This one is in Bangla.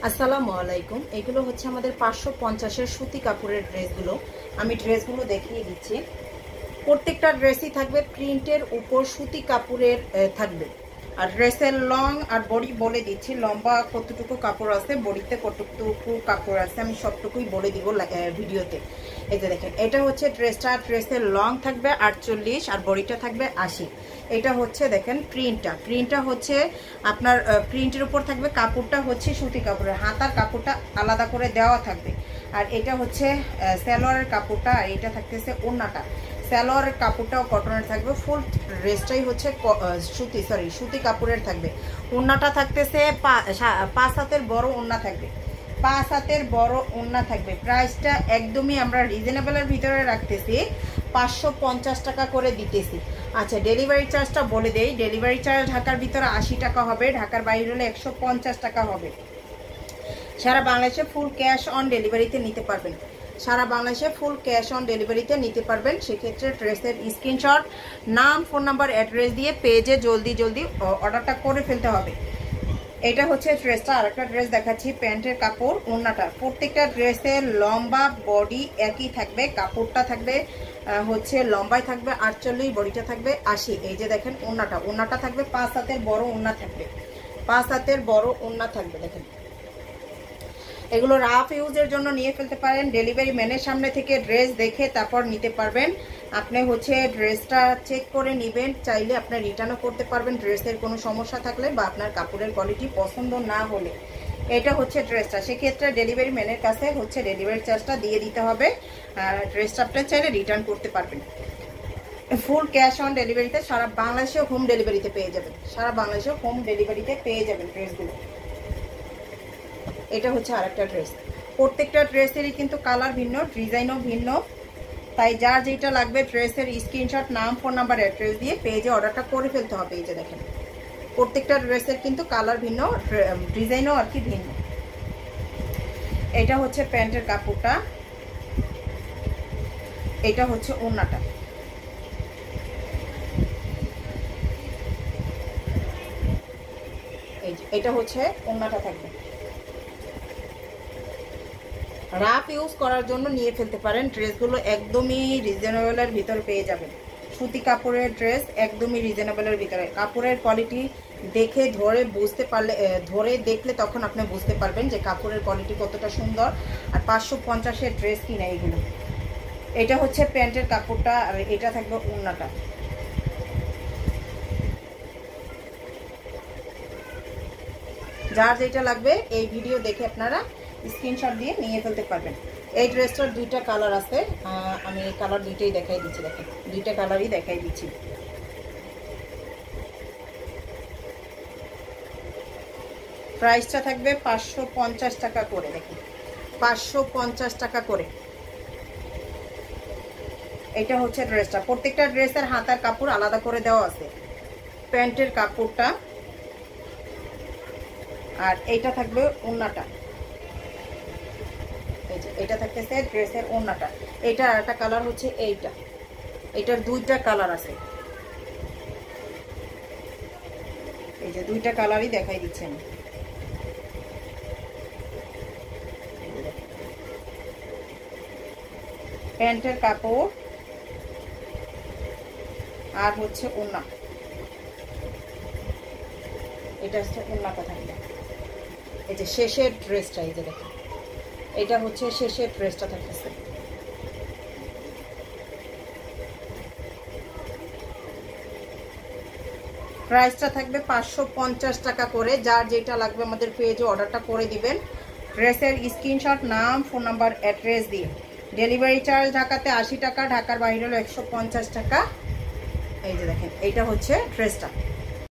আসসালামু আলাইকুম। এগুলো হচ্ছে আমাদের 550 এর সুতি কাপড়ের ড্রেসগুলো। আমি ড্রেসগুলো দেখিয়ে দিচ্ছি। প্রত্যেকটা ড্রেসই থাকবে প্রিন্টের উপর সুতি কাপড়ের থাকবে। আর ড্রেসের লং আর বডি বলে দিচ্ছি, লম্বা কতটুকু কাপড় আছে, বডিতে কতটুকু কাপড় আছে আমি সবটুকুই বলে দিব ভিডিওতে। এই যে দেখেন, এটা হচ্ছে ড্রেসটা। ড্রেসের লং থাকবে 48 আর বডিটা থাকবে 80। এটা হচ্ছে দেখেন প্রিন্টটা হচ্ছে আপনার প্রিন্টের উপর থাকবে, কাপড়টা হচ্ছে সুতি কাপড়ের, হাতার কাপড়টা আলাদা করে দেওয়া থাকবে। আর এটা হচ্ছে সালোয়ারের কাপড়টা, আর এটা থাকতেছে ওড়নাটা। সালোয়ারের কাপড়টাও কটনের থাকবে, ফুল ড্রেসটাই হচ্ছে সুতি কাপড়ের থাকবে। ওড়নাটা থাকতেছে 5 হাতের বড় ওড়না থাকবে, 5 হাতের বড় ওড়না থাকবে। প্রাইসটা একদমই আমরা রিজনেবলের ভিতরে রাখতেছি, 550 টাকা করে দিতেছি। আচ্ছা, ডেলিভারি চার্জটা বলে দেই। ডেলিভারি চার্জ ঢাকার ভিতরে 80 টাকা হবে, ঢাকার বাইরে হলে 150 টাকা হবে। সারা বাংলাদেশে ফুল ক্যাশ অন ডেলিভারিতে নিতে পারবেন, সারা বাংলাদেশে ফুল ক্যাশ অন ডেলিভারিতে নিতে পারবেন। সেক্ষেত্রে ড্রেসের স্ক্রিনশট, নাম, ফোন নাম্বার, অ্যাড্রেস দিয়ে পেজে জলদি অর্ডারটা করে ফেলতে হবে। এটা হচ্ছে ড্রেসটা। আর একটা ড্রেস দেখাচ্ছি, প্যান্টের কাপড়, ওড়নাটা। প্রত্যেকটা ড্রেসের লম্বা বডি একই থাকবে, কাপড়টা থাকবে হচ্ছে লম্বাই থাকবে 48, বডিটা থাকবে 80। এই যে দেখেন ওড়নাটা থাকবে 5 হাতের বড় ওড়না থাকবে, 5 হাতের বড় ওড়না থাকবে। দেখেন, এগুলো রাফ ইউজের জন্য নিয়ে ফেলতে পারেন। ডেলিভারি ম্যানের সামনে থেকে ড্রেস দেখে তারপর নিতে পারবেন। আপনি হচ্ছে ড্রেসটা চেক করে নেবেন, চাইলে আপনি রিটার্নও করতে পারবেন ড্রেসের কোনো সমস্যা থাকলে বা আপনার কাপড়ের কোয়ালিটি পছন্দ না হলে। এটা হচ্ছে ড্রেসটা। সেক্ষেত্রে ডেলিভারি ম্যানের কাছে হচ্ছে ডেলিভারি চার্জটা দিয়ে দিতে হবে, আর ড্রেসটা আপনি চাইলে রিটার্ন করতে পারবেন। ফুল ক্যাশ অন ডেলিভারিতে সারা বাংলাদেশে হোম ডেলিভারিতে পেয়ে যাবেন, সারা বাংলাদেশে হোম ডেলিভারিতে পেয়ে যাবেন ড্রেসগুলো। এটা হচ্ছে আরেকটা ড্রেস। প্রত্যেকটা ড্রেসেরই কিন্তু কালার ভিন্ন, ডিজাইনও ভিন্ন, তাই যার যেটা লাগবে ড্রেসের স্ক্রিনশট, নাম, ফোন নাম্বার, অ্যাড্রেস দিয়ে পেজে অর্ডারটা করে ফেলতে হবে। এই যে দেখেন, প্রত্যেকটা ড্রেসের কিন্তু কালার ভিন্ন, ডিজাইনও আর কি ভিন্ন। এটা হচ্ছে প্যান্টের কাপড়টা, এটা হচ্ছে ওড়নাটা। এই যে এটা হচ্ছে ওড়নাটা থাকবে। রাফ ইউজ করার জন্য নিয়ে ফেলতে পারেন। ড্রেসগুলো একদমই রিজনেবলের ভিতরে পেয়ে যাবেন। সুতি কাপড়ের ড্রেস একদমই রিজনেবলের ভিতরে। কাপড়ের কোয়ালিটি দেখে ধরে দেখলে তখন আপনি বুঝতে পারবেন যে কাপড়ের কোয়ালিটি কতটা সুন্দর। আর 550-এর ড্রেস কিনা এগুলো। এটা হচ্ছে প্যান্টের কাপড়টা, আর এটা থাকবে ওড়নাটা। যার যেটা লাগবে এই ভিডিও দেখে আপনারা স্ক্রিনশট দিয়ে নিয়ে ফেলতে পারবেন। এই ড্রেসটার দুইটা কালার আছে, আমি কালার দুইটাই দেখাই দিচ্ছি। দেখেন, দুইটা কালারই দেখাই দিচ্ছি। প্রাইসটা থাকবে 550 টাকা করে। দেখেন, 550 টাকা করে। এটা হচ্ছে ড্রেসটা। প্রত্যেকটা ড্রেসের হাতার কাপড় আলাদা করে দেওয়া আছে। প্যান্টের কাপড়টা, আর এইটা থাকবে ওড়নাটা। এটা থাকতেছে ড্রেসের ওড়নাটা। এটা একটা কালার হচ্ছে এইটা, এটার দুইটা কালার আছে। এই যে দুইটা কালারই দেখাই দিচ্ছি আমি। প্যান্টের কাপড় আর হচ্ছে ওড়না। এটা হচ্ছে ওড়নাটা থাকবে। এই যে শেষের ড্রেসটা, এই যে দেখেন, এটা হচ্ছে শেষের ড্রেসটা থাকতেছে। প্রাইসটা থাকবে 550 টাকা করে। যার যেটা লাগবে আমাদের পেজে অর্ডারটা করে দিবেন, ড্রেসের স্ক্রিনশট, নাম, ফোন নাম্বার, অ্যাড্রেস দিয়ে। ডেলিভারি চার্জ ঢাকাতে 80 টাকা, ঢাকার বাইরে হলো 150 টাকা। এই যে দেখেন, এইটা হচ্ছে ড্রেসটা।